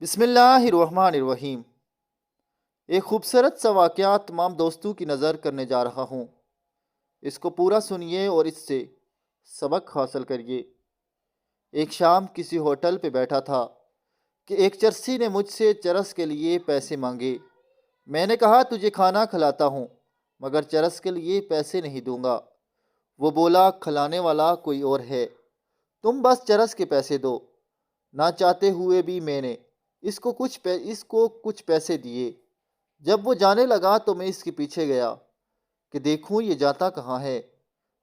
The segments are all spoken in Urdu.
بسم اللہ الرحمن الرحیم۔ ایک خوبصورت سا واقعہ تمام دوستوں کی نظر کرنے جا رہا ہوں۔ اس کو پورا سنیے اور اس سے سبق حاصل کریے۔ ایک شام کسی ہوٹل پہ بیٹھا تھا کہ ایک چرسی نے مجھ سے چرس کے لیے پیسے مانگے۔ میں نے کہا تجھے کھانا کھلاتا ہوں مگر چرس کے لیے پیسے نہیں دوں گا۔ وہ بولا کھلانے والا کوئی اور ہے، تم بس چرس کے پیسے دو۔ نہ چاہتے ہوئے بھی میں نے اس کو کچھ پیسے دیے۔ جب وہ جانے لگا تو میں اس کے پیچھے گیا کہ دیکھوں یہ جاتا کہاں ہے۔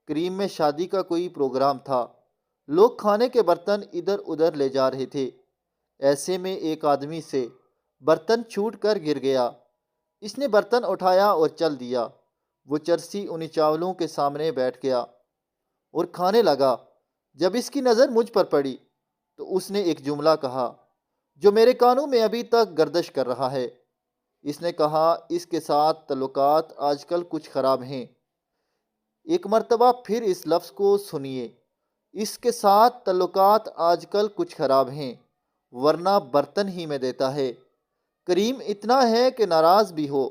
کریم میں شادی کا کوئی پروگرام تھا، لوگ کھانے کے برتن ادھر ادھر لے جا رہے تھے۔ ایسے میں ایک آدمی سے برتن چھوٹ کر گر گیا۔ اس نے برتن اٹھایا اور چل دیا۔ وہ چرسی انہی چاولوں کے سامنے بیٹھ گیا اور کھانے لگا۔ جب اس کی نظر مجھ پر پڑی تو اس نے ایک جملہ کہا جو میرے کانوں میں ابھی تک گردش کر رہا ہے۔ اس نے کہا اس کے ساتھ تعلقات آج کل کچھ خراب ہیں۔ ایک مرتبہ پھر اس لفظ کو سنیے، اس کے ساتھ تعلقات آج کل کچھ خراب ہیں، ورنہ برتن ہی میں دیتا ہے۔ کریم اتنا ہے کہ ناراض بھی ہو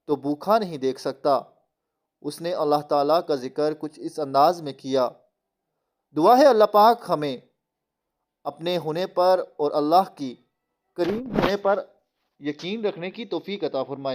تو بھوکا نہیں دیکھ سکتا۔ اس نے اللہ تعالیٰ کا ذکر کچھ اس انداز میں کیا۔ دعا ہے اللہ پاک ہمیں اپنے ہونے پر اور اللہ کی کریم ہونے پر یقین رکھنے کی توفیق عطا فرمائے۔